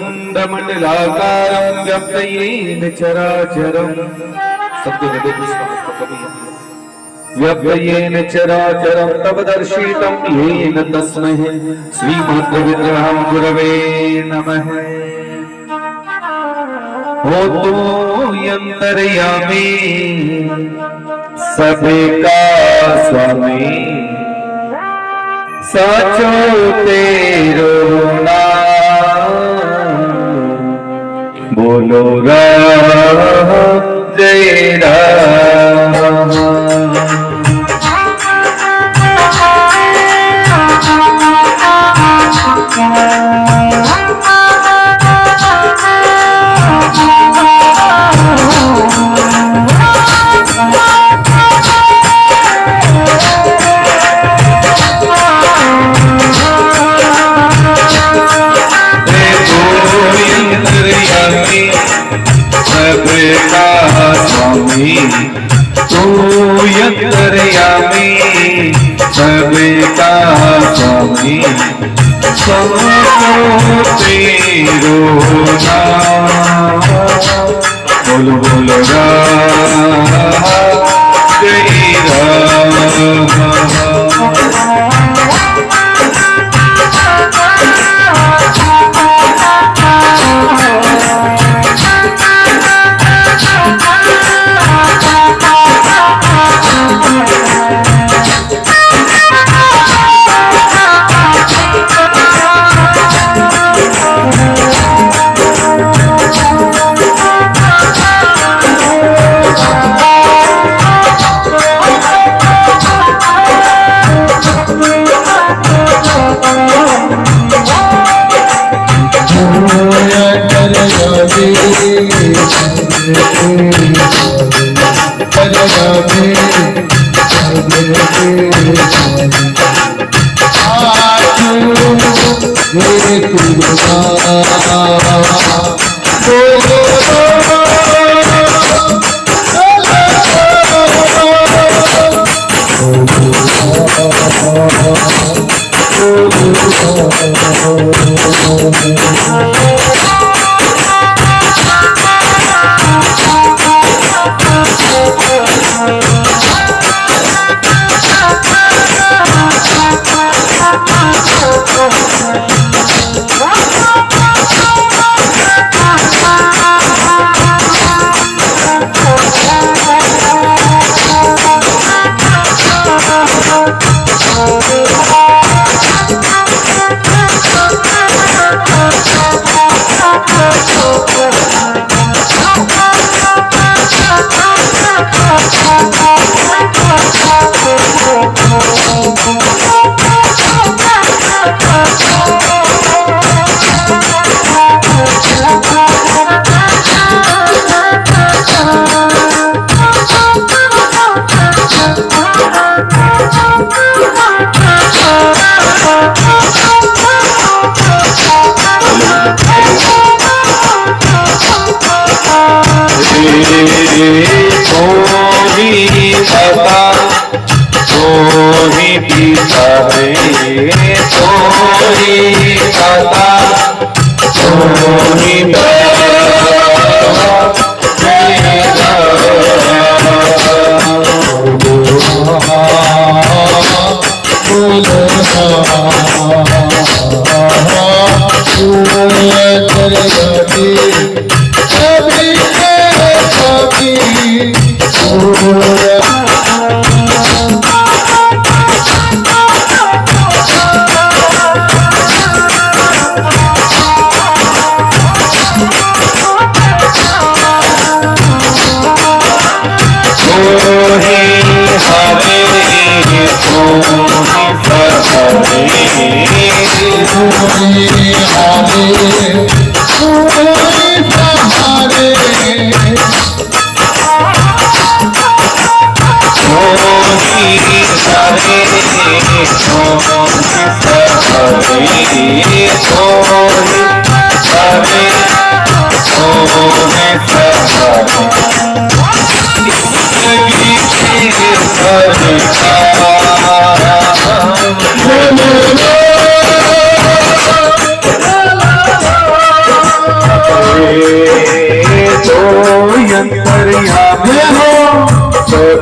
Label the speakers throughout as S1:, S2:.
S1: वक्रतुण्डमण्डलाकारं व्याप्तयेन चराचरं व्यप्तयेन चराचरं तव दर्शितं येन तस्मै श्रीमद्विग्रहं गुरवे नमः। होतो यन्तर्यामी सबका स्वामी साचो तेरो नाम बोलो राम जय राम। स्वामी तू यंतर्यामी सबका स्वामी सबको तेरो नाम बोलो बोलो राम जय राम।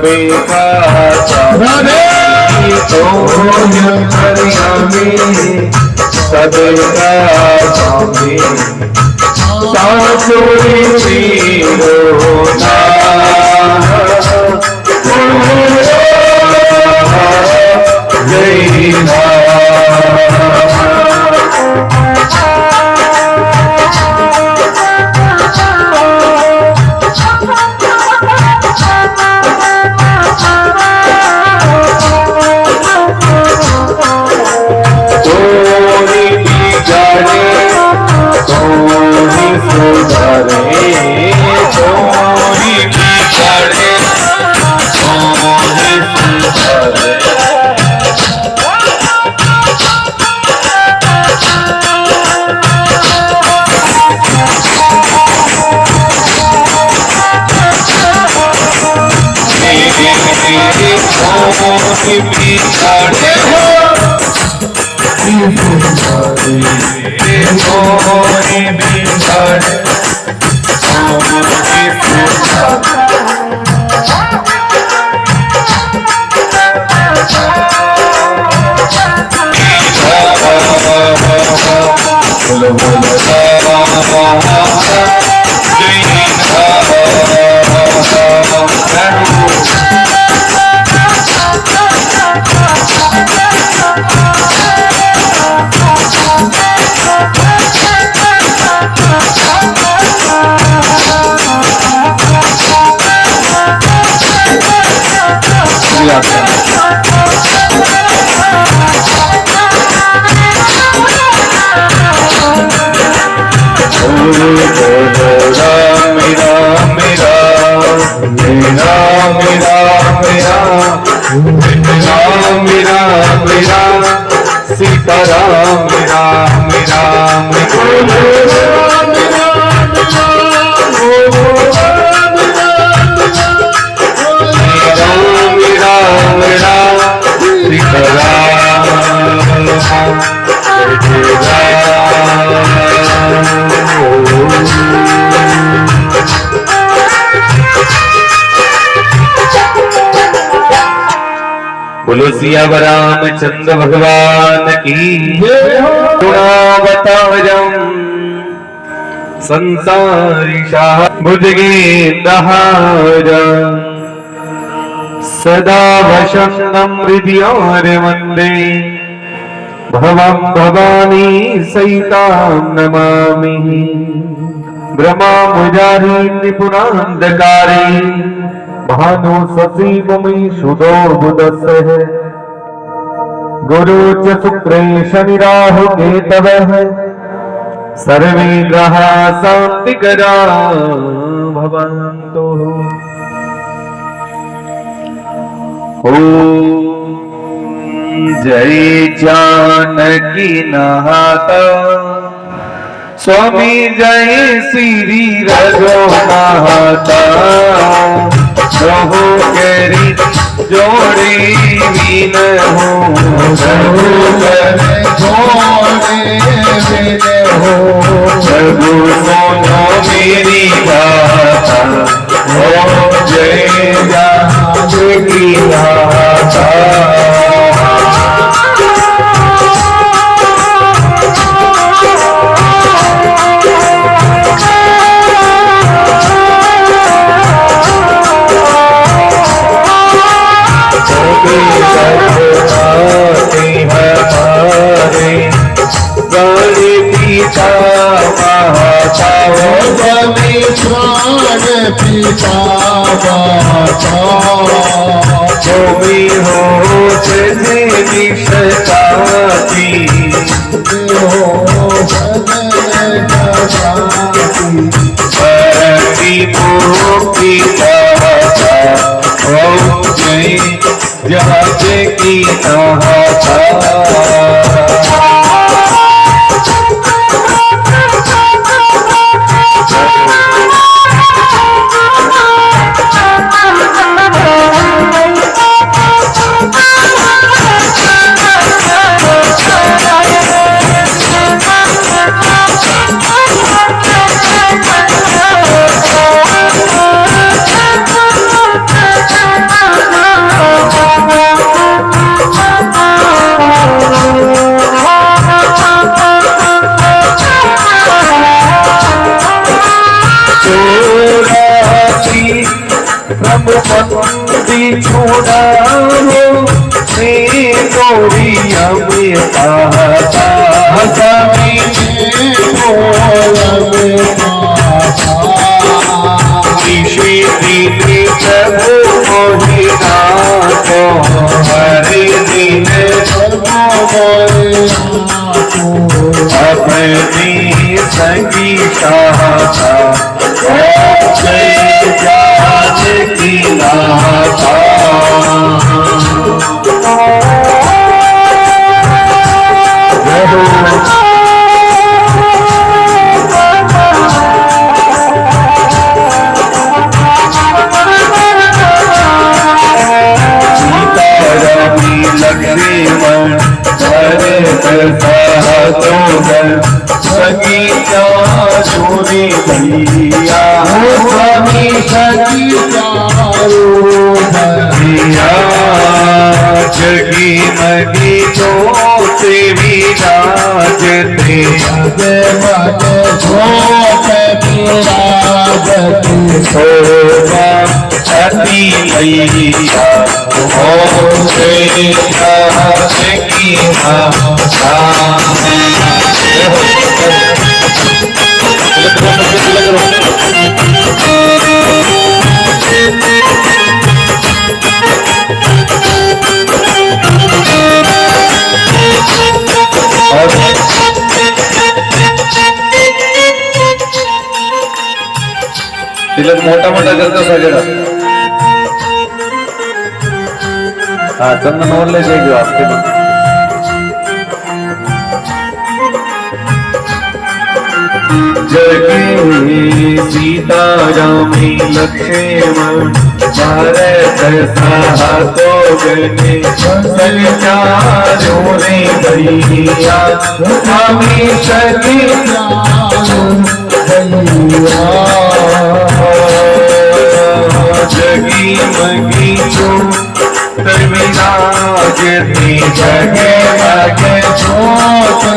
S1: बेखासा तो सदका स्वामी सासुरी पीरोना सीताराम राम राम बोलो सियावर रामचंद्र भगवान की गुणावतारम संसारिषा भुजगेन्द्रहारम् सदा वशन्नं हृदयार वन्दे भवं भवानी सहितां नमामि ब्रह्मामुजारी निपुणान्धकारे भानु शशि भूमि सुदो बुधस्य गुरु च शुक्रे शनि राहु केतवः सर्वे ग्रहा शान्तिकरा भवन्तु। ओम जय जानकी नाथा स्वामी जय श्री रघुनाथा प्रभु केरी जोड़ी मीन हो प्रभु सोनो मेरी गाथा ओम जय जानकी नाथा। पिता भी हो निशताती मुक्ति ओम जय जहाज की नाथा स्वामी ऋषि दीने प्रभु मोहिना को हरि दिन अपनी संगी सहाता जय जानकी नाथा सगीता चोरी भैया स्वामी सगीता भैया जगी मगी जोते विराजते शोभा अति भैया ओम जय जानकी माता तिलक मोठा मोठा करतो सगळा हा चंदन ओरले घेऊ आपले जगी सीता रामी लक्ष्मण भारत सातो गणे संचारो रे भैया स्वामी सगीता जगी मगी जो विराजती जगे मगे शोभा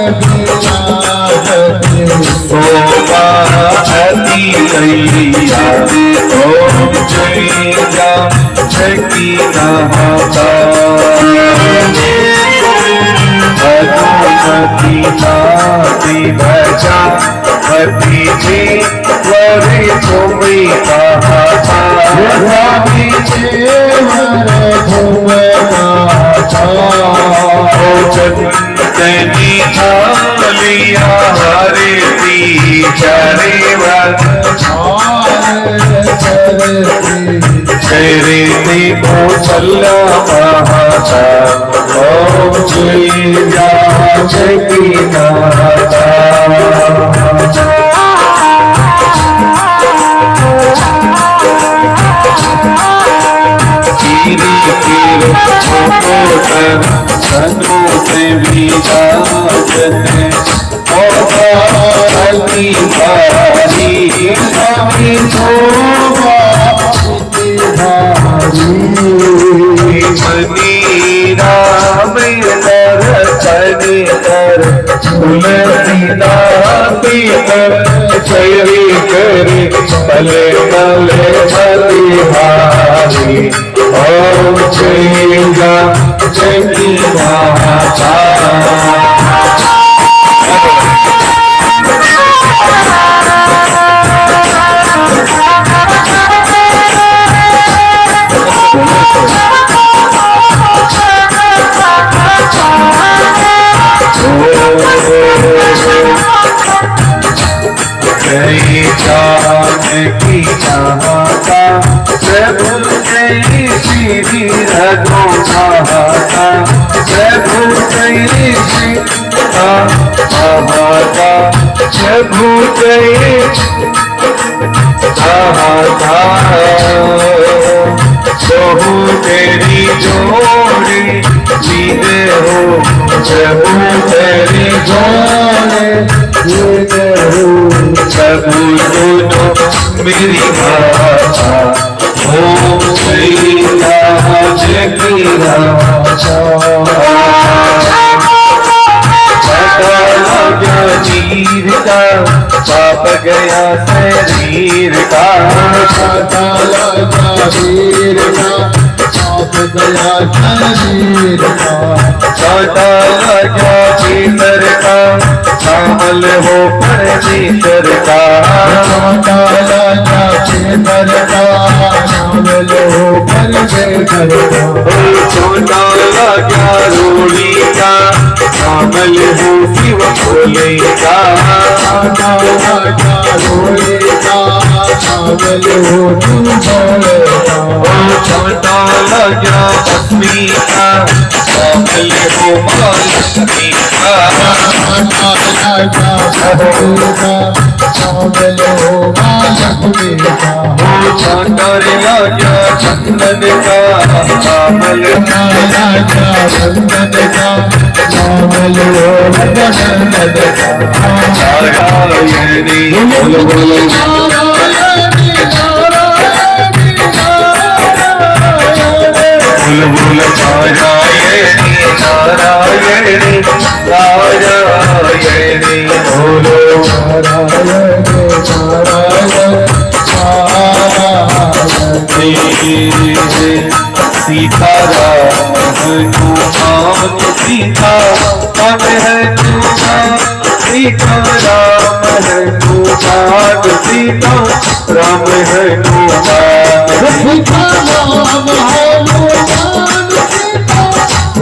S1: अति भैया ओम जय जानकी माता मधुमती नाती भजा मती जी वरी तुम्ही कहा स्वामी चंदनी थालिया हरे दी चरे चरे को चला महाता ओम जय जानकी माता संतों से भी जाते अति भारी स्वामी मनी राम दर्शन कर तुलसी कर चरी कर भले भले बलिहारी ओम जय जानकी माता जय जानकी माता प्रभु जय श्री रघुनाथा प्रभु जय श्री माता प्रभु जय माता प्रभु तेरी जोड़ी जीत हो प्रभु तेरी जोड़ी जीत हो प्रभु दोनों मेरी माता ओम जय जानकी चीर का पाप गया शरीर का शरीर का पाप गया शरीर का छोटा लगा भीतर का केसर का
S2: छोटा राजा केसर का नाम लो पर केसर का
S1: छोटा राजा रोड़ी का नाम लो शिव भोले का
S2: छोटा राजा रोड़ी का नाम लो तू भोले का
S1: छोटा राजा लक्ष्मी का नाम लो महालक्ष्मी का
S2: छोटा राजा भोले का नाम लो महालक्ष्मी का
S1: छोटा राजा चंदन का नाम लो
S2: राजा चंदन का नाम लो चंदन का
S1: नारायणी बोलो बोलो बुलबुल नारायणी नारायणी नारायणी बोलो सीताराम हनुमान सीता राम हनुमान सीताराम हनुमान सीता राम हनुमान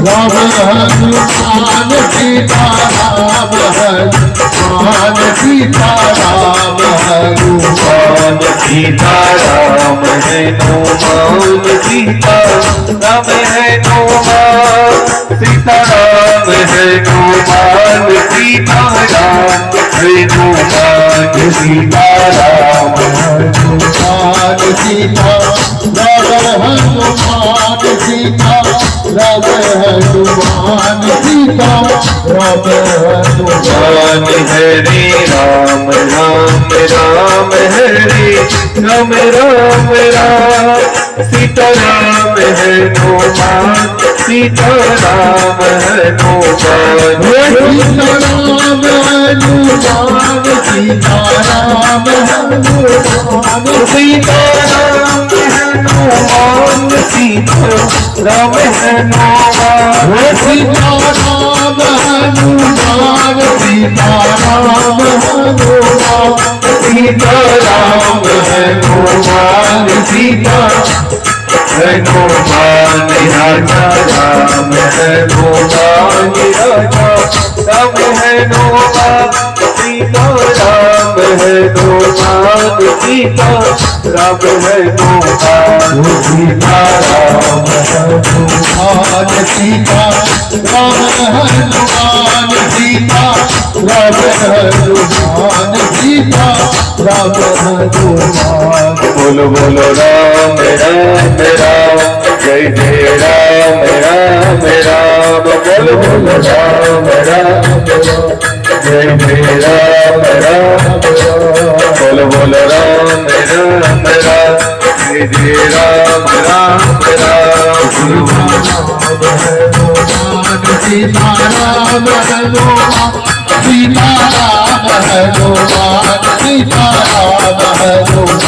S2: राम हनुमान सीता राम हनुमान सीता राम हनुमान
S1: सीता राम हनुमान सीता राम हनुमान सीता राम हनुमान सीता राम हनुमान सीता राम
S2: हनुमान सीता राम हनुमान सीता राम हनुमान सीता राम हनुमान
S1: हरे राम राम राम हरे राम राम राम सीता राम हनुमान सीता राम हनुमान
S2: सीता राम हनुमान सीता राम हनुमान
S1: सीता राम हनुमान सीता राम हनुमान
S2: सीता राम हनुमान सीता राम हनुमान
S1: सीता राम हनुमान सीता हनुमान राजा राम हनुमान राजा राम हनुमान सीता राम हनुमान सीता राम हनुमान सीता राम
S2: हनुमान सीता राम हनुमान सीता राम हनुमान सीता राम हनुमान
S1: बोलो बोलो राम राम राम जय जय राम राम राम बोलो बोलो राम राम जय जय राम राम बोलो बोलो राम राम राम जय जय राम राम राम
S2: सीता राम हनुमान सीता राम हनुमान सीता राम हनुमान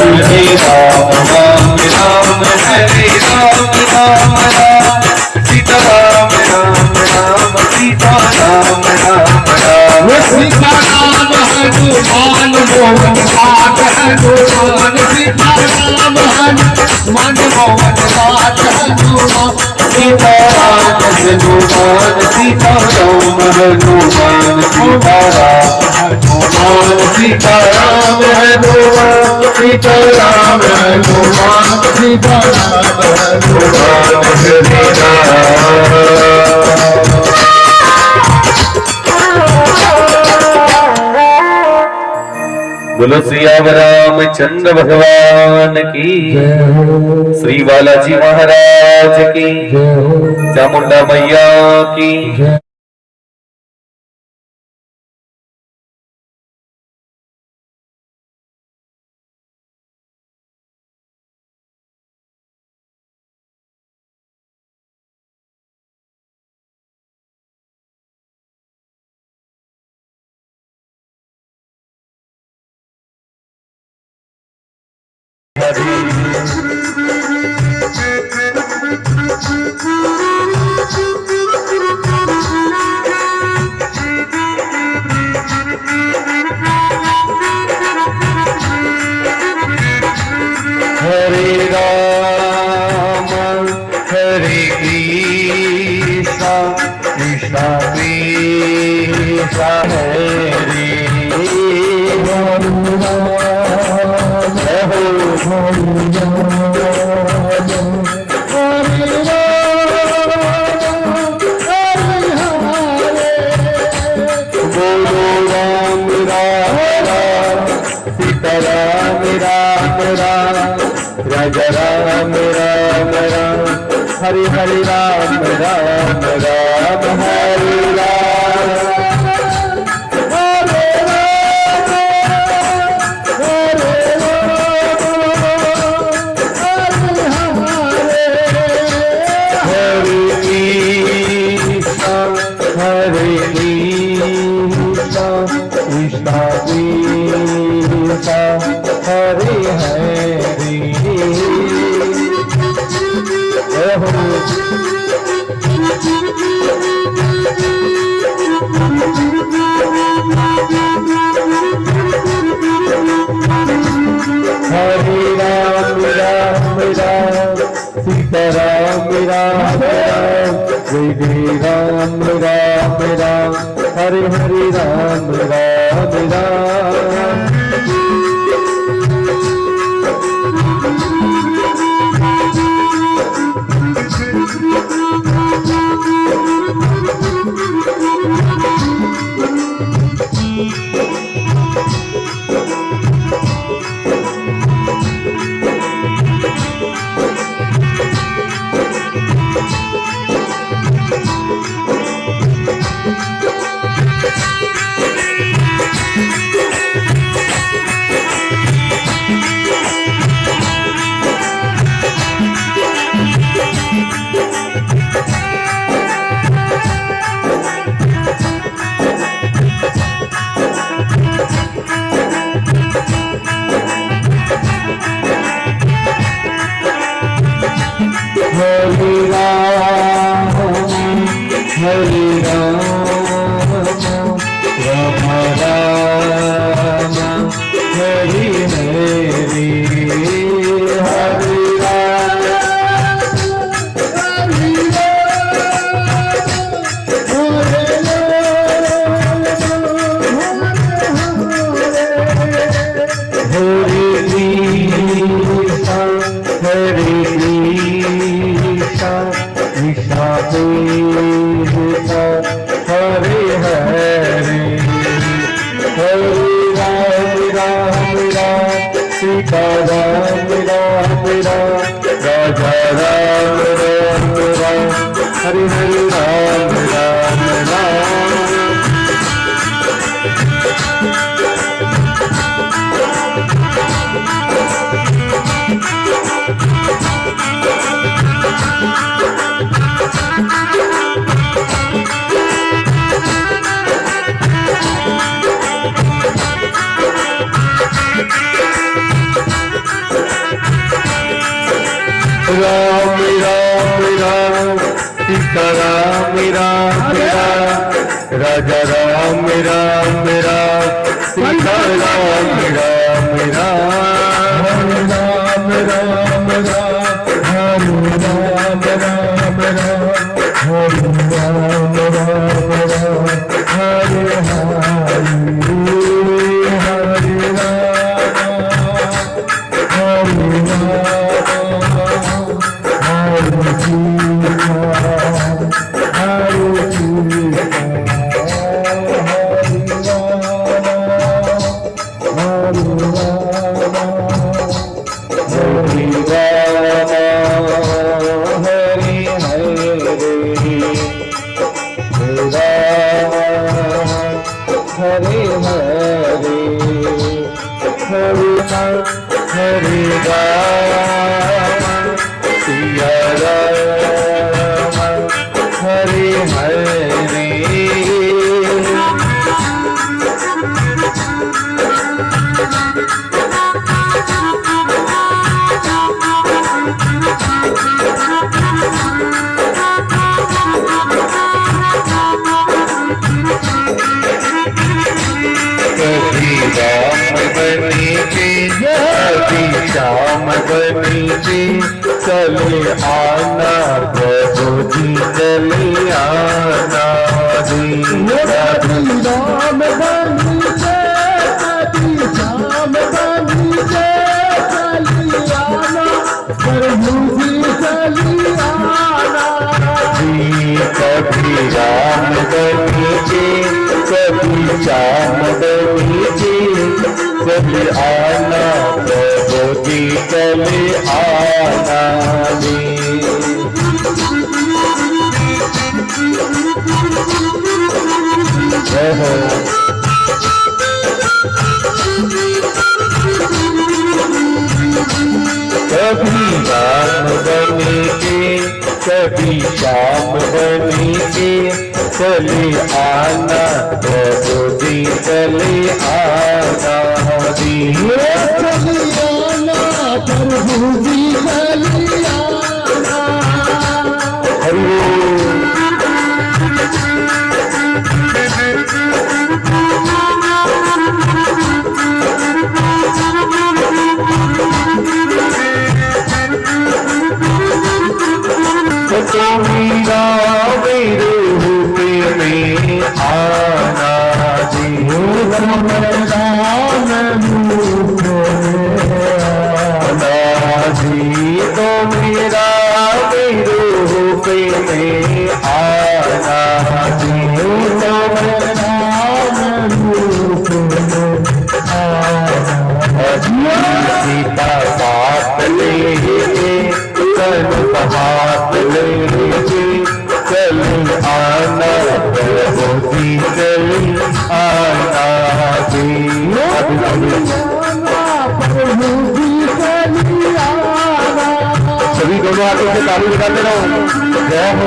S1: हरे राम राम राम हरे राम राम राम सीता राम राम राम सीता राम राम राम
S2: सीता राम हनुमान मोहन नाथ हनुमान सीता राम हनुमान मोहन नाथ हनुमान
S1: सीता राम हनुमान सीता राम हनुमान सीता राम हनुमान सीता राम हनुमान सीता राम हनुमान
S2: सीता राम हनुमान
S1: हरे बोलो सियावर रामचंद्र भगवान की श्री बालाजी महाराज की चामुंडा मैया की ऐसा है रे बोलो राम राम राम सीताराम राम राम राजा राम राम राम हरि हरि राम राम राम हरि राम हरे राम हरे राम हरे कृष्ण हरे कृष्ण कृष्ण कृष्ण हरे हरे हरे राम राम राम सीताराम राम राम जय राम राम राम हरे हरे राम राम राम हरे राम हरे राम राम राम हरे हरे हरे राम हरे हरे हरे राम राम राम सीता राम राम राम राजा राम राम राम हरे हरे राम राम राम राम राम राम सीता राम राम राम राजा राम राम राम सीता राम राम राम राम राम राम हरे राम राम राम हरे राम राम राम हरे हरे हरे हरे राम सिया राम हरे हरे श्याम बनीचे चले आना प्रभु जी चले आना रे
S2: कभी राम बनी के कभी श्याम बनी के चली आना प्रभु जी चली आना
S1: कभी राम बनीचे कभी श्याम बनीचे चले आना प्रभु जी चले आना जी जय हो कभी राम बनीचे कभी श्याम बनीचे चले आना प्रभु जी चले आना जी
S2: चली आना प्रभु जी चली आना
S1: हरि तो मीरा मेरे रूप में आना जी आना जी तो मीरा मेरे रूप में आना जी तो सीता बात लेके कल हाथ लेके चल आना प्रभु जी चल आना जी
S2: प्रभु जी चली आना
S1: सभी दोनों हाथों से ताली बजाते रहो जय हो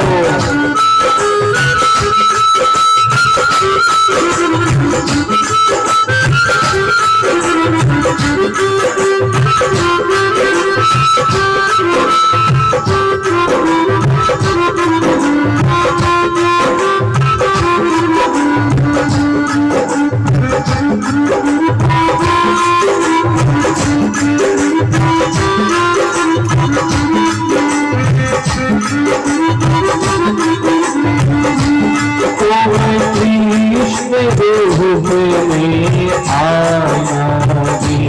S1: कृष्ण रूप में आना जी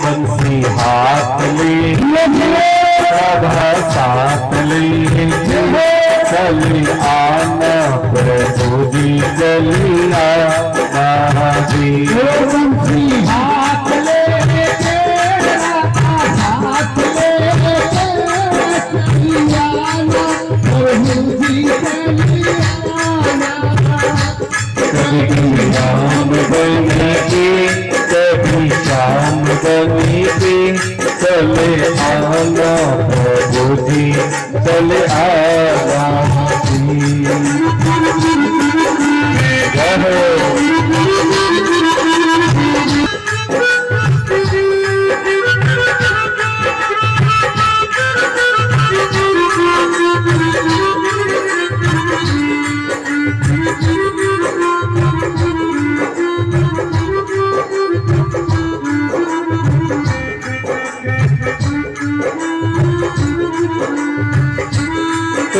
S1: बंसी हाथ ले राधा साथ ले चल आना प्रभु जी चल आना जी
S2: बंसी हाथ ले हाथ ले चली आना प्रभु जी चली आना
S1: कभी राम बनी के कभी श्याम बनी के चले आना प्रभु जी चले आना जी जय हो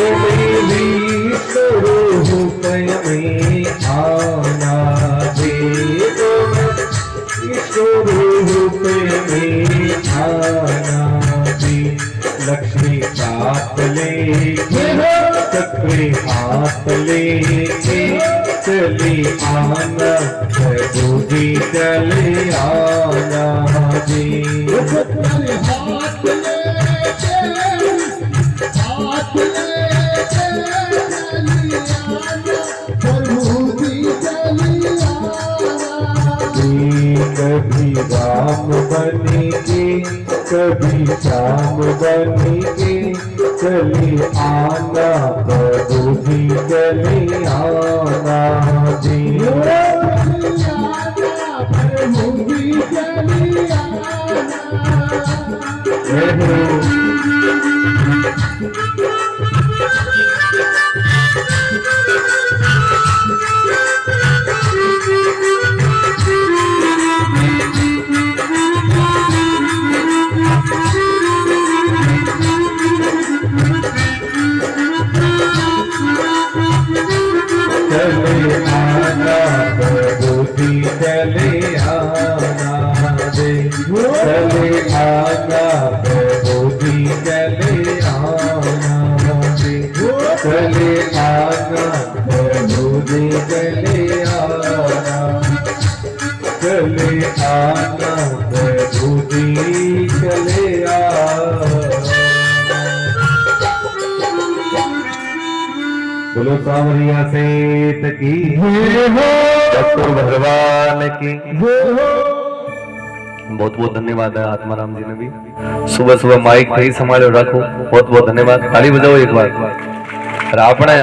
S1: मेरी स्वरूप में आना जी स्वरूप में आना जी लक्ष्मी साथ लेके चक्री हाथ लेके चली आना प्रभु जी चले आना जी
S2: हाथ लेके हाथ लेके चली आना प्रभु जी चली आना
S1: कभी राम बनी के कभी श्याम बनी के चली आना प्रभु जी चली आना जी
S2: प्रभु जी चली आना
S1: चले आना प्रभु जी चले आना रे चले आना प्रभु जी चले आना रे चले आना प्रभु जी चले आना चले आना प्रभु जी चले आना। बोलो सांवरिया सेठ की डॉक्टर भगवान की। बहुत बहुत धन्यवाद है आत्माराम जी ने भी सुबह सुबह माइक थे संभालो रखो। बहुत बहुत धन्यवाद। ताली बजाओ एक बार। और आपने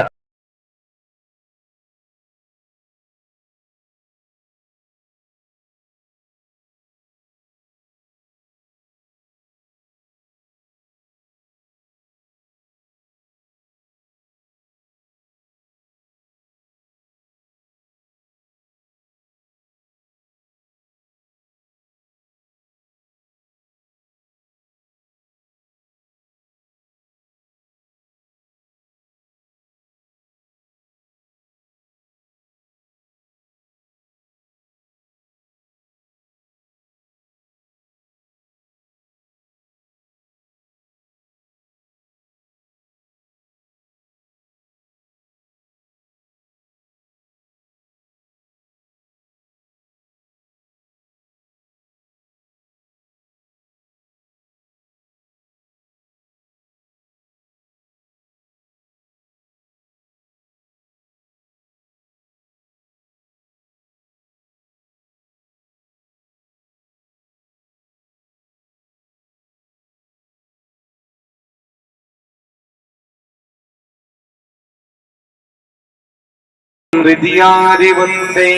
S1: हृदयादि वंदे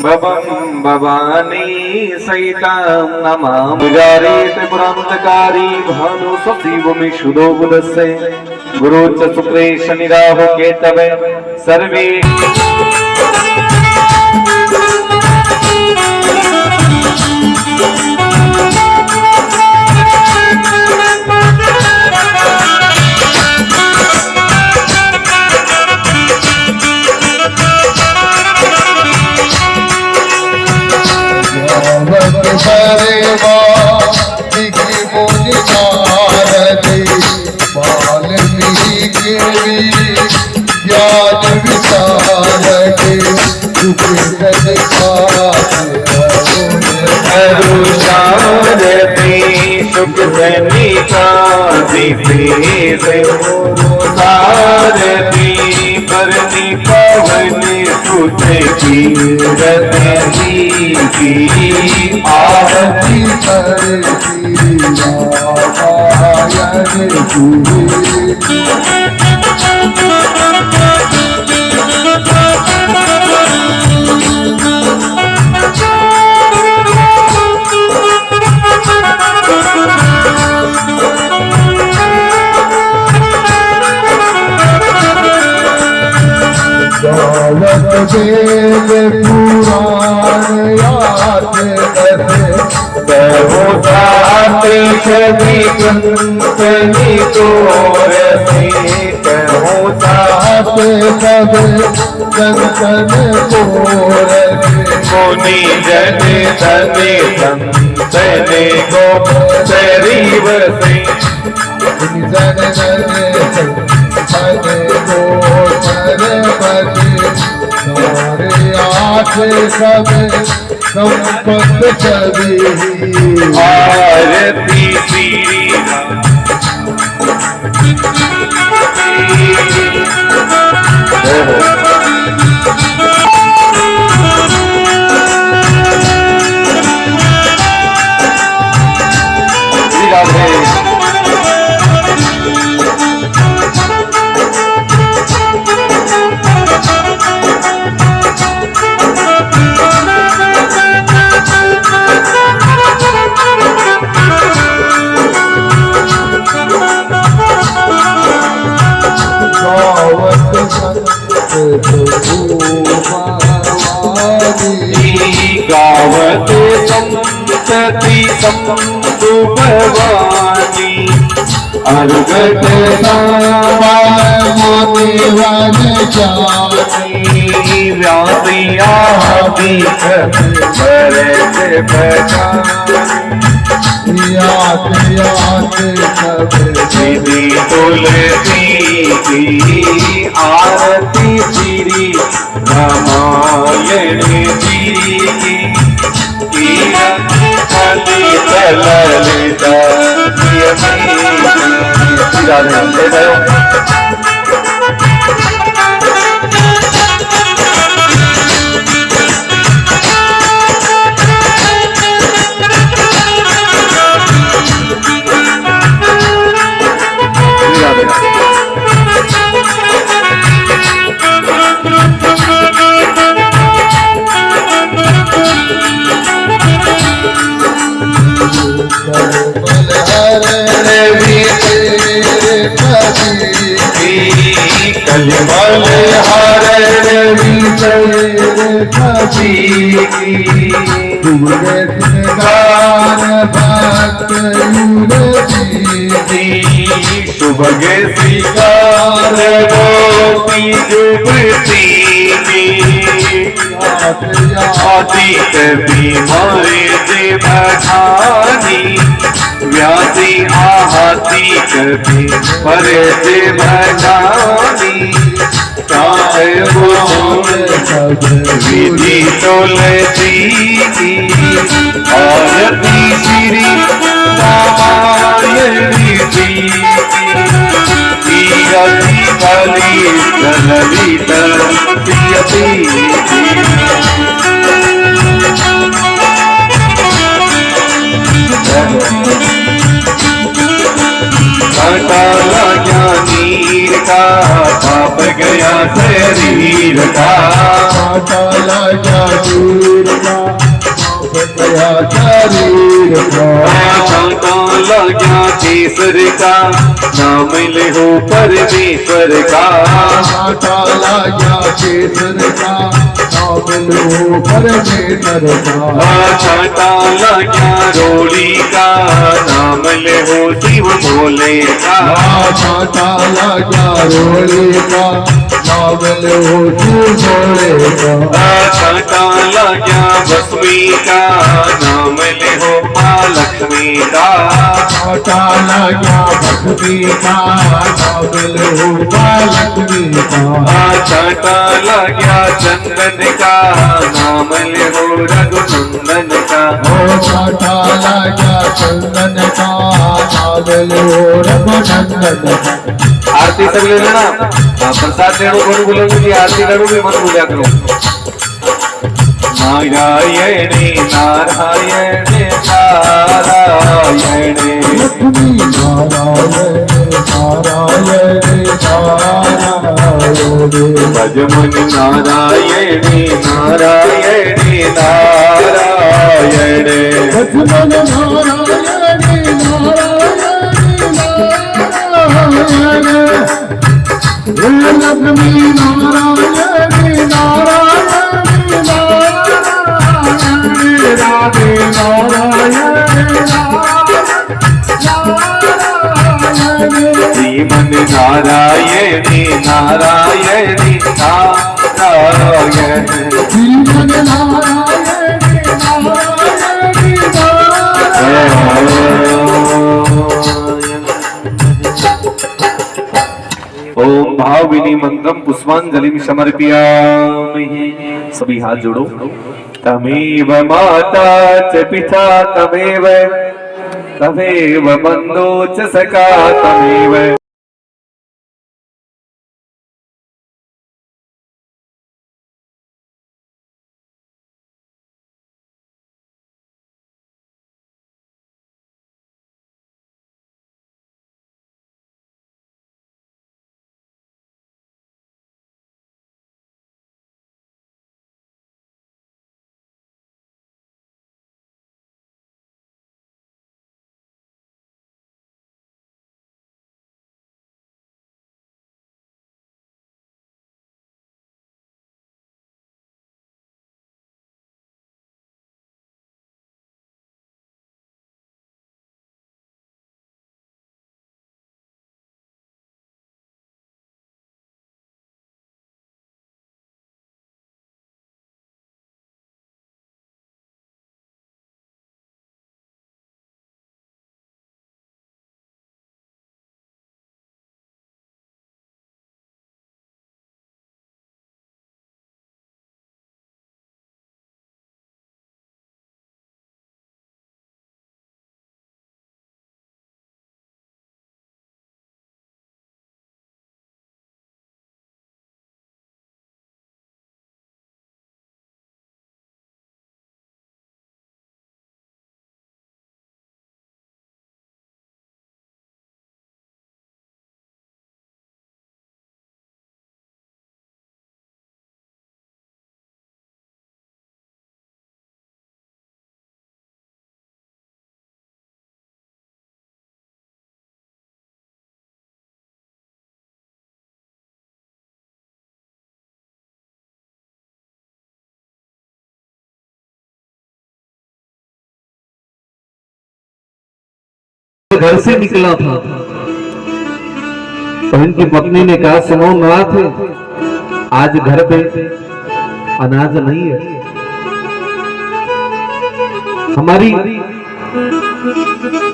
S1: भवं भवानी सहितं नमामि। त्रिपुरान्तकारी भानु सचिवमि शुद्धो बुधस्य गुरु च शुक्रे शनि राहु केतवे सर्वे सुख सारथी परनी पवन सुत की आरती पुराण याद सभी कंपनी तोरसी कहूँ सब कंकन मुनि जन धने संतने को शरीव से जन धने को सरपति आठ सब संपत सभी आरती श्री गावत संतति संतु भवानी अर्घट मोति वन जानी आदि करे से बचानी
S2: याद याद सब
S1: दीदी तुलसी की आरती श्री रामायण जी की ललिता कलबल हर
S2: गान भक्त
S1: सुबह श्रीकार गोपी जुबती आदित बीमारी से बठानी व्यासी आहती कभी पर से बठानी विधि तुलसी की आरती श्री रामायण जी की आरती काली ललिता प्रियती काला ज्ञानीर का पाप गया शरीर का
S2: काला जादूर का गया शरीर का
S1: काला ज्ञानेश्वर का नाम ले हो परमेश्वर का
S2: काला ज्ञानेश्वर का नाम लो परमेश्वर का
S1: काला ज्ञारोली का नाम ले हो शिव भोले का
S2: काला ज्ञारोली का नाम लो शिव भोले का
S1: काला ज्ञा भस्मी का नाम ले हो माँ लक्ष्मी का
S2: काला ज्ञा भक्ति का नाम लो माँ लक्ष्मी का
S1: काला ज्ञा चंदन का नाम ले हो रघुनंदन का
S2: काला ज्ञा चंदन का नाम लो रघुनंदन का
S1: आरती सब ले लेना प्रसाद लेनो कौन बोलोगे कि आरती करो भी मत भूलिया करो नारायणी नारायणी नारायणी
S2: लक्ष्मी नारायण नारायण नारायण
S1: भजमन नारायणी नारायणी नारायण
S2: लक्ष्मण नारायण नारायण लक्ष्मी नारायण नारायण राधे
S1: श्रीमन नारायणी नारायणी नारायण
S2: श्रीमन नारायण नारायण
S1: ओम भाविनी मंत्रम पुष्पांजलि समर्पयामि। सभी हाथ जोड़ो। तमेव माता च पिता तमेव बंधो च सखा तमेव घर से निकला था तो इनकी पत्नी ने कहा, सुनो नाथ, आज घर पे अनाज नहीं है। हमारी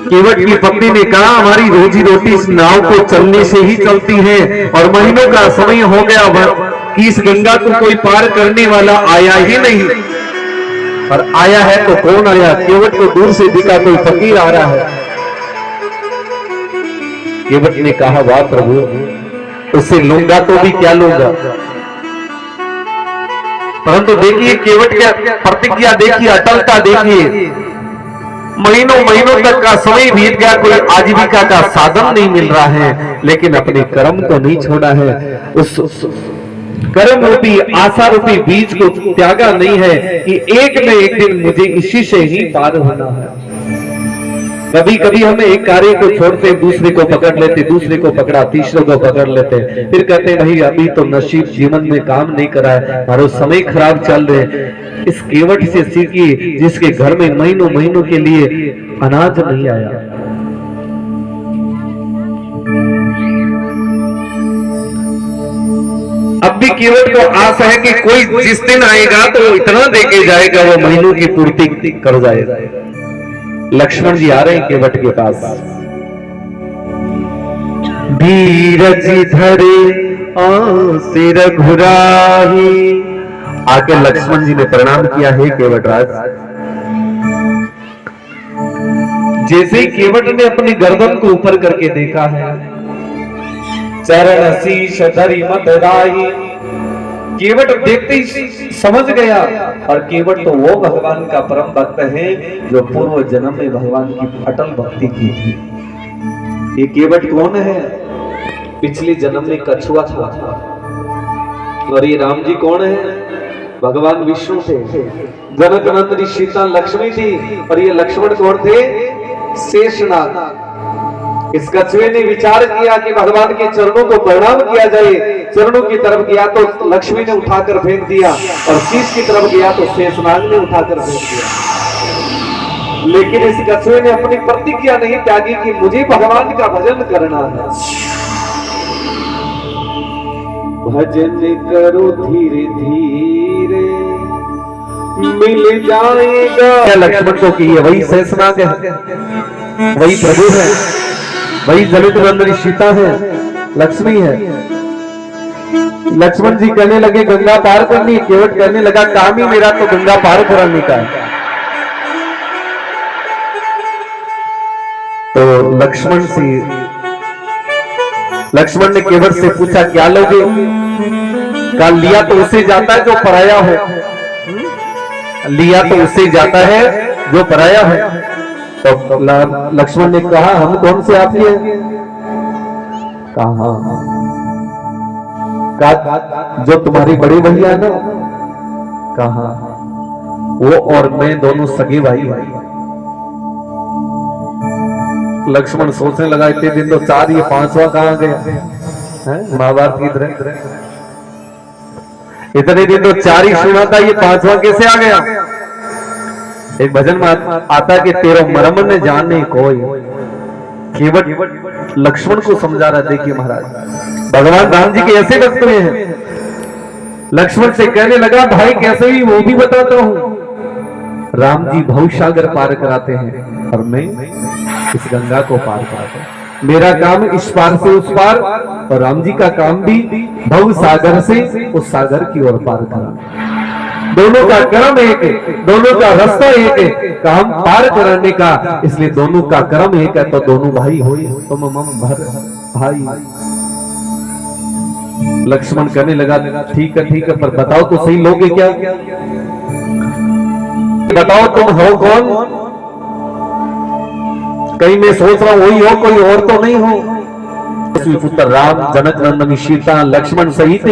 S1: केवट की पत्नी ने कहा, हमारी रोजी रोटी इस नाव को चलने से ही चलती है और महीनों का समय हो गया कि इस गंगा को कोई पार करने वाला आया ही नहीं। और आया है तो कौन आया? केवट को दूर से दिखा कोई फकीर आ रहा है। केवट ने कहा, वाह प्रभु, उससे लूंगा तो भी क्या लूंगा। परंतु देखिए केवट की प्रतिज्ञा देखिए, अटलता देखिए। महीनों महीनों तक का समय बीत गया, कोई आजीविका का साधन नहीं मिल रहा है, लेकिन अपने कर्म को नहीं छोड़ा है। उस कर्म रूपी आशा रूपी बीज को त्यागा नहीं है कि एक न एक दिन मुझे इसी से ही पार होना है। कभी कभी हम एक कार्य को छोड़ते, दूसरे को पकड़ लेते, दूसरे को पकड़ा, तीसरे को पकड़ लेते, फिर कहते भाई अभी तो नसीब जीवन में काम नहीं करा है और समय खराब चल रहे। इस केवट से सीखिए जिसके घर में महीनों महीनों के लिए अनाज नहीं आया। अब भी केवट को आस है कि कोई जिस दिन आएगा तो वो इतना देके जाएगा, वो महीनों की पूर्ति कर जाएगा। लक्ष्मण जी आ रहे हैं केवट के पास। धीरज धरे सिर घुराही, आके लक्ष्मण जी ने प्रणाम किया, है केवटराज। जैसे ही केवट ने अपनी गर्दन को ऊपर करके देखा है, चरण शीश धरि मत राही, केवट देखते ही समझ गया। और केवट तो वो भगवान का परम भक्त है जो पूर्व जन्म में भगवान की अटल भक्ति की थी। ये केवट कौन है? पिछले जन्म में कछुआ था। और ये राम जी कौन है? भगवान विष्णु थे। जनक नंदनी सीता लक्ष्मी थी। और ये लक्ष्मण कौन थे? शेषनाग। इस कछुए ने विचार किया कि भगवान के चरणों को प्रणाम किया जाए। चरणों की तरफ गया तो लक्ष्मी ने उठाकर फेंक दिया, और शीश की तरफ गया तो शेषनाग ने उठाकर फेंक दिया। लेकिन इस कछुए ने अपनी प्रतिज्ञा नहीं त्यागी कि मुझे भगवान का भजन करना है। भजन करो धीरे धीरे मिल जाएगा। लक्ष्मण को की वही शेषनाग है, वही प्रभु है, वही जनित नंदनी सीता है, लक्ष्मी है। लक्ष्मण जी कहने लगे गंगा पार करनी। केवट कहने लगा काम ही मेरा तो गंगा पार कराने का है। तो लक्ष्मण ने केवट से पूछा क्या लोगे? कहा लिया तो उसे जाता है जो पराया हो, लिया तो उसे जाता है जो पराया है। तो लक्ष्मण ने कहा हम कौन से आपके हैं? कहा जो तुम्हारी बड़ी भैया है ना, कहा वो और मैं दोनों सगे भाई। लक्ष्मण सोचने लगा इतने दिन तो 4, ये 5वां कहां गया? महाभारत की तरह इतने दिन तो 4 ही सुना था, ये 5वां कैसे आ गया? एक भजन में आता कि तेरा मरम ने जाने कोई। केवट लक्ष्मण को समझा रहा। देखिए महाराज भगवान राम जी के ऐसे भक्त में हैं। लक्ष्मण से कहने लगा भाई कैसे भी वो भी बताता हूं। राम जी भवसागर पार कराते हैं और मैं इस गंगा को पार कराता हूं। मेरा काम इस पार से उस पार, और राम जी का काम भी भवसागर से उस सागर की ओर पार कराना। दोनों का कर्म एक है, दोनों का रास्ता एक है, काम पार कराने का। इसलिए दोनों का कर्म एक है, तो दोनों भाई हो तुम मम भर भाई। लक्ष्मण कहने लगा ठीक है पर बताओ तो सही लोगे क्या? बताओ तुम हो कौन? कहीं मैं सोच रहा हूं वही हो, कोई और तो नहीं हो। पुत्र राम, जनक नंदनी सीता, लक्ष्मण सहित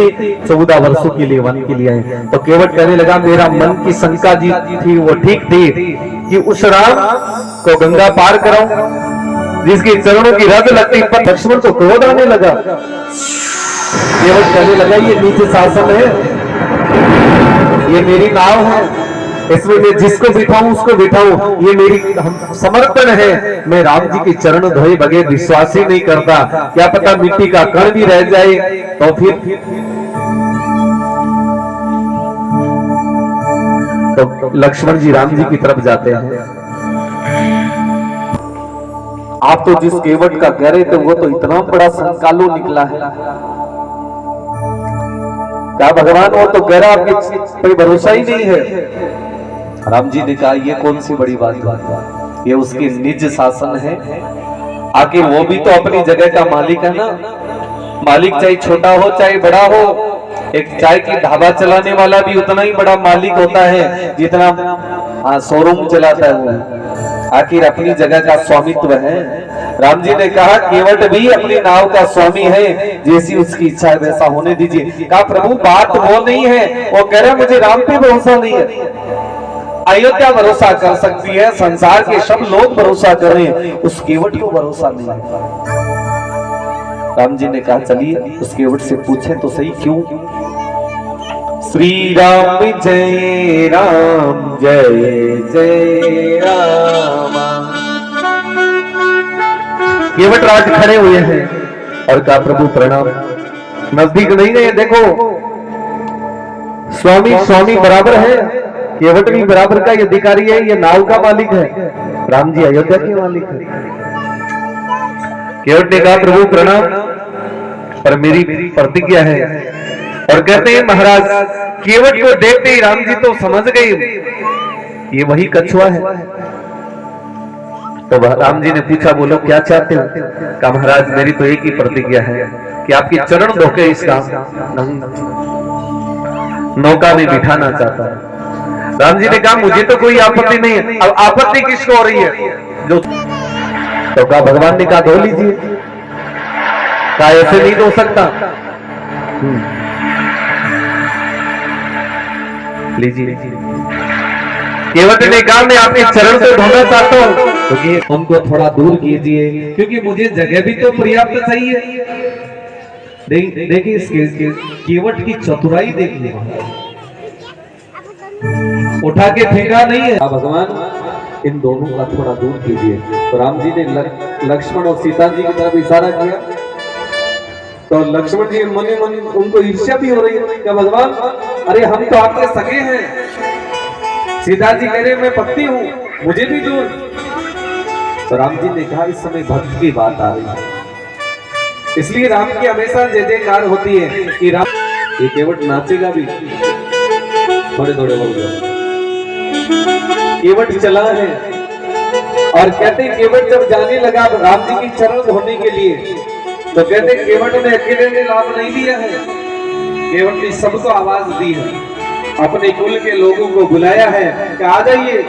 S1: 14 वर्षों के लिए वन के लिए आए। तो केवट कहने लगा मेरा मन की शंका जी थी वो ठीक थी कि उस राम को गंगा पार कराऊं जिसके चरणों की रज लगती। पर लक्ष्मण को क्रोध आने लगा। केवट कहने लगा ये नीचे शासन है, ये मेरी नाव है, इसमें मैं जिसको बिठाऊं उसको बिठाऊं, ये मेरी समर्पण है। मैं राम जी के चरण धोए बगैर विश्वास ही नहीं करता। क्या पता मिट्टी का कण भी रह जाए तो फिर। तो लक्ष्मण जी राम जी की तरफ जाते हैं। आप तो जिस केवट का कह रहे थे वो तो इतना बड़ा संकालो निकला है। क्या भगवान वो तो कह रहा आपके कोई भरोसा ही नहीं है। राम जी ने कहा ये कौन सी बड़ी बात है, ये उसकी निज शासन है। आखिर वो भी तो अपनी जगह का मालिक है ना। मालिक चाहे छोटा हो चाहे बड़ा हो, एक चाय की ढाबा चलाने वाला भी उतना ही बड़ा मालिक होता है जितना शोरूम चलाता है वो। आखिर अपनी जगह का स्वामित्व है। राम जी ने कहा केवट भी अपनी नाव का स्वामी है, जैसी उसकी इच्छा है वैसा होने दीजिए। कहा प्रभु बात वो नहीं है, वो कह रहा मुझे राम पे भरोसा नहीं है। अयोध्या भरोसा कर सकती है, संसार के सब लोग भरोसा कर रहे हैं, उस केवट को भरोसा नहीं है। राम जी ने कहा चलिए उस केवट से पूछे तो सही क्यों। श्री राम जय राम जय जय राम। केवट राज खड़े हुए हैं और कहा प्रभु प्रणाम। नजदीक नहीं है, देखो स्वामी स्वामी बराबर है, केवट भी बराबर का अधिकारी है, ये नाव का मालिक है, राम जी अयोध्या के मालिक है। केवट ने कहा प्रभु प्रणाम, पर मेरी प्रतिज्ञा है। और कहते हैं महाराज केवट को देखते ही राम जी तो समझ गए ये वही कछुआ है। तो राम जी ने पूछा बोलो क्या चाहते हो। कहा महाराज मेरी तो एक ही प्रतिज्ञा है कि आपके चरण धोके इसका नौका में बिठाना चाहता है। राम जी ने कहा मुझे तो कोई आपत्ति नहीं है। अब आपत्ति किसको हो रही है जो। तो कहा भगवान ने कहा धो लीजिए। कहा ऐसे नहीं धो सकता। लीजिए। केवट ने कहा मैं आपके चरण से धोना चाहता हूं, क्योंकि तो उनको थोड़ा दूर कीजिए, क्योंकि मुझे जगह भी तो पर्याप्त चाहिए। देखिए इसके केवट की चतुराई देखिए, उठा के फेंका नहीं है। भगवान इन दोनों का थोड़ा दूर कीजिए। तो राम जी ने लक्ष्मण और सीता जी की तरफ इशारा किया। तो लक्ष्मण जी मन मन उनको ईर्ष्या भी हो रही है। क्या भगवान अरे हम तो आपके सगे हैं। सीता जी कह रहे मैं पत्नी हूं, मुझे भी दूर। तो राम जी ने कहा इस समय भक्त की बात आ रही है, इसलिए राम की हमेशा जय जयकार होती है कि राम। ये केवट नाचेगा भी, थोड़े थोड़े बोल केवट चला है। और कहते केवट जब जाने लगा राम जी की चरण धोने के लिए, तो कहते केवट ने अकेले ने लाभ नहीं दिया है, केवट ने सबको आवाज दी है, अपने कुल के लोगों को बुलाया है कि आ जाइए,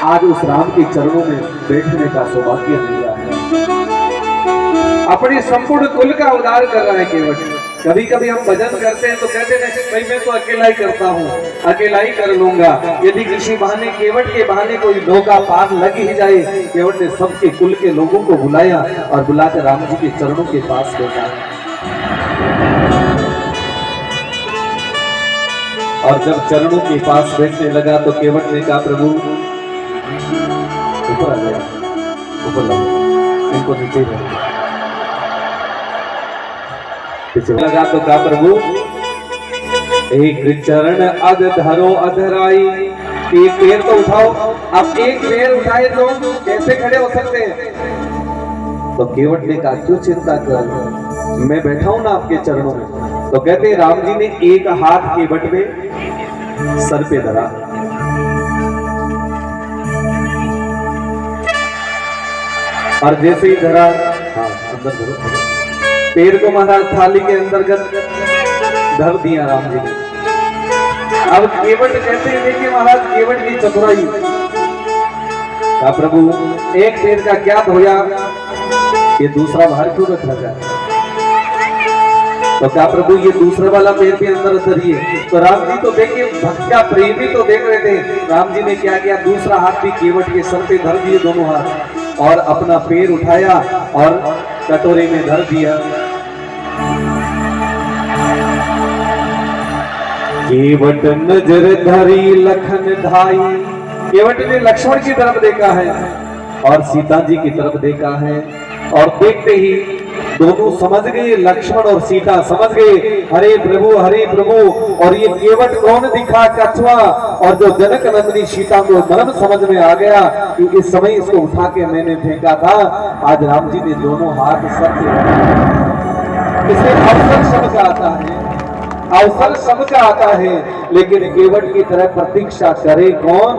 S1: आज उस राम के चरणों में बैठने का सौभाग्य मिला है। अपने संपूर्ण कुल का उद्धार कर रहा है केवट। कभी कभी हम भजन करते हैं तो कहते हैं भाई मैं तो अकेला ही करता हूँ, अकेला ही कर लूंगा। यदि किसी बहाने केवट के बहाने कोई नौका पार लग ही जाए, केवट ने सबके कुल के लोगों को बुलाया और बुलाकर राम जी के चरणों के पास बैठा। और जब चरणों के पास बैठने लगा तो केवट ने कहा प्रभु ऊपर आ गया, ऊपर इनको नीचे लगा। तो कहा प्रभु एक चरण अध धरो अधराई, एक पैर तो उठाओ। अब एक पैर उठाए तो कैसे खड़े हो सकते हैं। तो केवट ने कहा क्यों चिंता कर, मैं बैठा हूं ना आपके चरणों में। तो कहते हैं राम जी ने एक हाथ केवट में सर पे धरा, और जैसे ही धरा, हाँ अंदर धरो, पैर को महाराज थाली के अंतर्गत धर दिया राम जी ने। अब केवट कहते हैं देखिए महाराज केवट की चतुराई। कहा प्रभु एक पैर का क्या धोया, ये दूसरा बाहर क्यों रखा जाए। तो क्या प्रभु ये दूसरा वाला पैर भी अंदर धरिए। तो राम जी तो देखिए भक्त का प्रेमी तो देख रहे थे। राम जी ने क्या किया, दूसरा हाथ भी केवट के सर पे धर दिए दोनों हाथ, और अपना पैर उठाया और कटोरे में धर दिया। केवट नजर धरी लखन धाई। केवट ने लक्ष्मण की तरफ देखा है और सीता जी की तरफ देखा है, और देखते ही दोनों समझ गए, लक्ष्मण और सीता समझ गए, हरे प्रभु। और ये केवट कौन दिखा? कछुआ। और जो जनक नंदिनी सीता को मर्म समझ में आ गया कि इस समय इसको उठा के मैंने फेंका था, आज राम जी ने दोनों हाथ सर से इसे अवसर शब्द आता है, अवसर शब्द आता है, लेकिन केवट की तरह प्रतीक्षा करे कौन?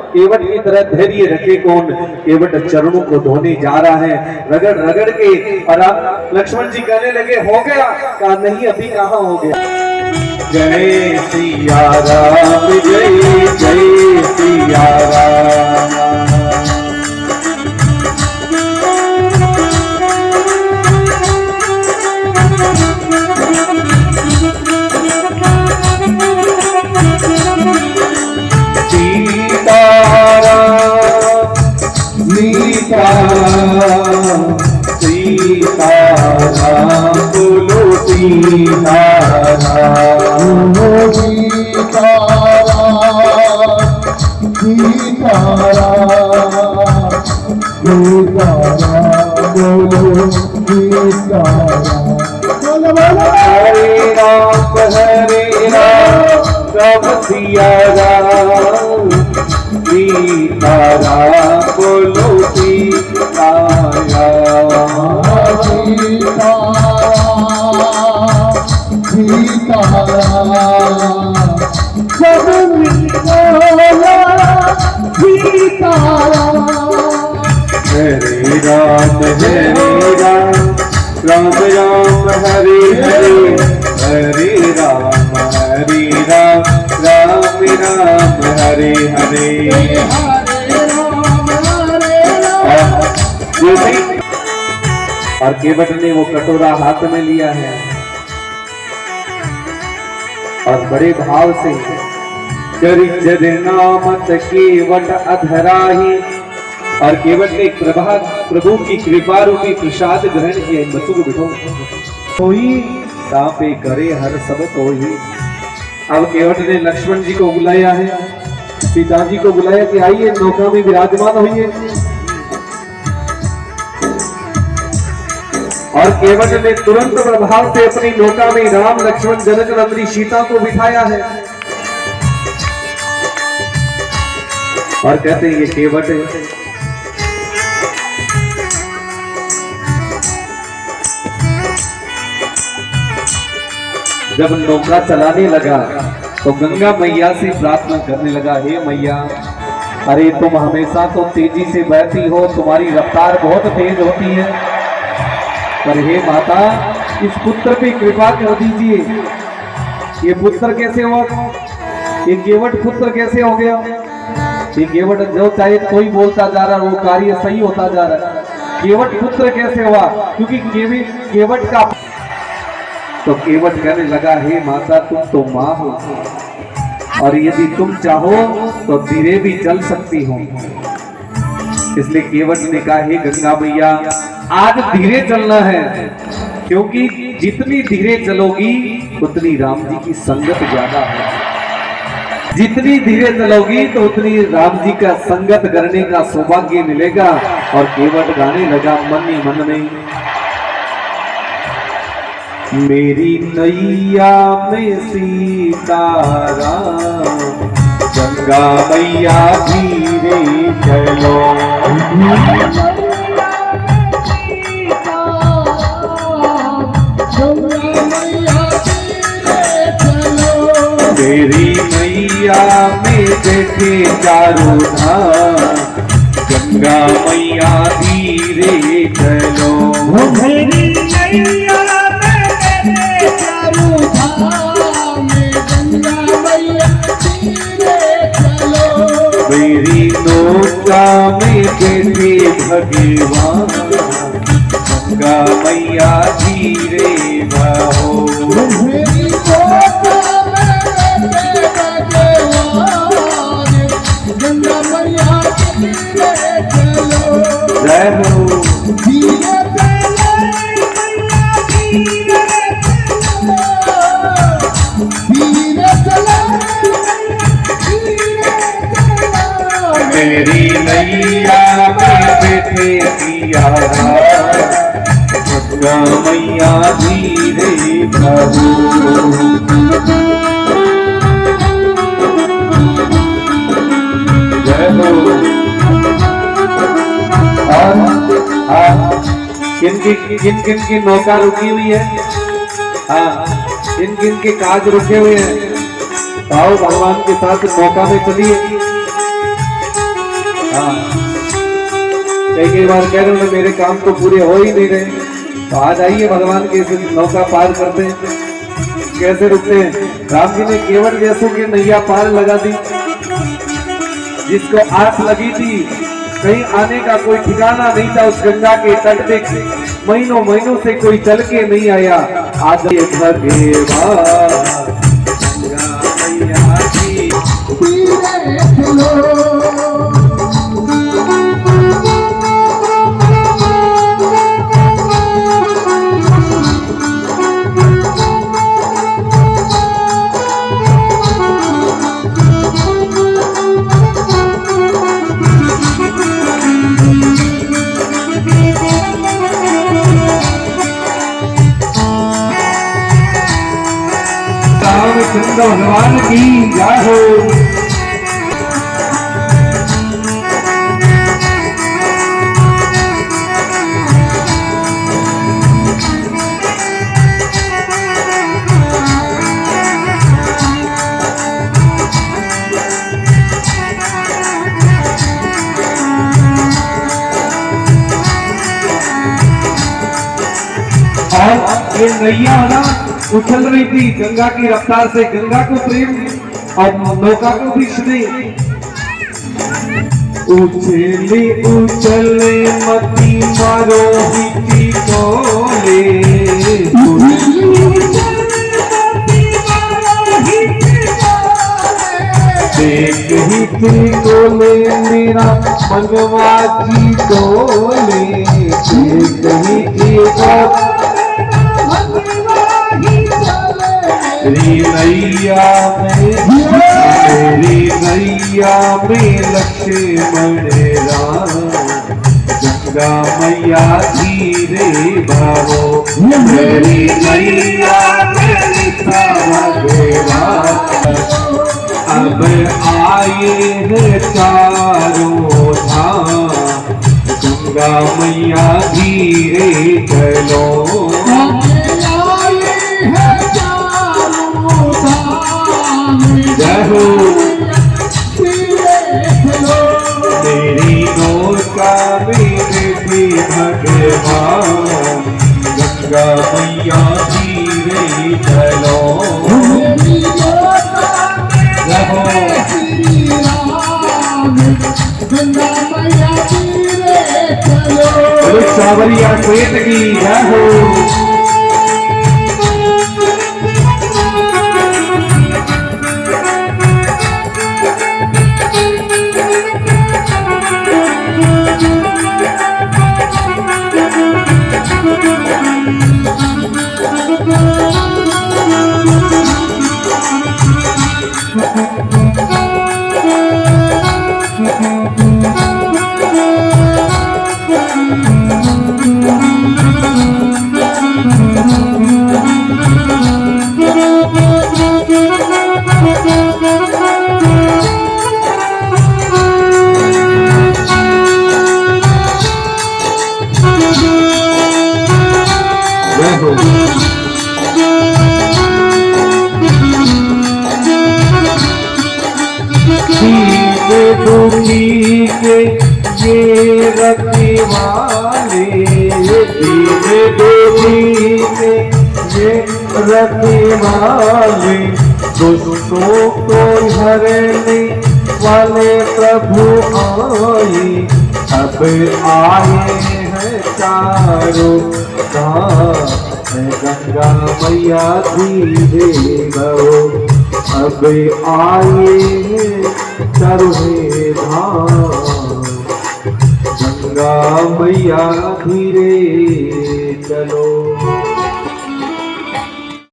S1: केवट की तरह धैर्य रखे कौन? केवट चरणों को धोने जा रहा है, रगड़ रगड़ के। और लक्ष्मण जी कहने लगे हो गया? कहा नहीं, अभी कहाँ हो गया। जय सिया राम, जय जय सिया राम। सीताराम बोलो सीताराम, हरे राम राम सिया राम, सीताराम बोलो हरे राम राम राम हरे हरे, हरे राम राम राम हरे हरे। और केवट ने वो कटोरा हाथ में लिया है और बड़े भाव से जर नामत केवट अधराही, और केवट ने प्रभु की कृपा रूपी प्रसाद ग्रहण किया। बच्चों को बिठो, कोई पे करे हर सब कोई। अब केवट ने लक्ष्मण जी को बुलाया है, सीता जी को बुलाया कि आइए नौका में विराजमान होइए। और केवट ने तुरंत प्रभाव से अपनी नौका में राम लक्ष्मण जनक नंदिनी सीता को बिठाया है। और कहते हैं ये केवट है। जब नौका चलाने लगा तो गंगा मैया से प्रार्थना करने लगा, हे मैया, अरे तुम हमेशा तो तेजी से बहती हो, तुम्हारी रफ्तार बहुत तेज होती है, पर हे माता इस पुत्र पे कृपा कर दीजिए। ये पुत्र कैसे हुआ? ये केवट पुत्र कैसे हो गया? ये केवट जो चाहे कोई बोलता जा रहा है वो कार्य सही होता जा रहा है। केवट पुत्र कैसे हुआ? क्योंकि केवट का तो केवट कहने लगा, हे माता तुम तो माँ हो, और यदि तुम चाहो तो धीरे भी चल सकती हो। इसलिए केवट ने कहा, हे गंगा मैया आज धीरे चलना है, क्योंकि जितनी धीरे चलोगी उतनी राम जी की संगत ज्यादा है। जितनी धीरे चलोगी तो उतनी राम जी का संगत करने का सौभाग्य मिलेगा। और केवट गाने लगा मन ही मन में, मेरी नैया में सीताराम, गंगा मैया धीरे चलो। मेरी नैया में बैठे चारों धाम, गंगा मैया धीरे चलो। मेरी नैया मेरी नौका में बैठे भगवान, गंगा मैया धीरे बहो। मेरी नौका में बैठे भगवान, गंगा मैया धीरे चलो। जय हो। धीरे चलो, धीरे चलो, प्यारा गंगा मैया धीरे बहो। जय हो। और किन किन की नौका रुकी हुई है, हाँ किन किन के काज रुके हुए हैं, आओ भगवान के साथ नौका में चलिए। हाँ कई बार कह रहे हो मेरे काम तो पूरे हो ही नहीं रहे, तो आज आइए भगवान के नौका पार करते हैं। कैसे रुकते हैं? राम जी ने केवट जैसों की नैया पार लगा दी। जिसको आस लगी थी कहीं आने का कोई ठिकाना नहीं था, उस गंगा के तट पे महीनों महीनों से कोई चल के नहीं आया। आज ये भगवान गंगा मैया जी रामचंद्र भगवान की जय हो। और ये नैया ना उछल रही थी गंगा की रफ्तार से, गंगा को प्रेम और नौका को भी स्नेह। उछले उछले मती मारो हिची कोले, देख हिची कोले मेरा मनवा जी डोले, देख हिची तेरी नैया में लक्ष्मण राम गंगा मैया धीरे बहो। तेरी नैया में लिखा अब आए हैं चारों धाम, गंगा मैया धीरे चलो। जय हो। तेरी नौका में भी भगवान गंगा मैया धीरे चलो। जय हो। सावरिया श्वेत की जय हो। दुखी के ये रखने वाले, दीने दुखी के ये रखने वाले, दुष्टों को हरने वाले प्रभु आए। अब आए हैं चारों धाम, गंगा मैया धीरे बहो। अब आए चारों धाम, गंगा मैया धीरे चलो।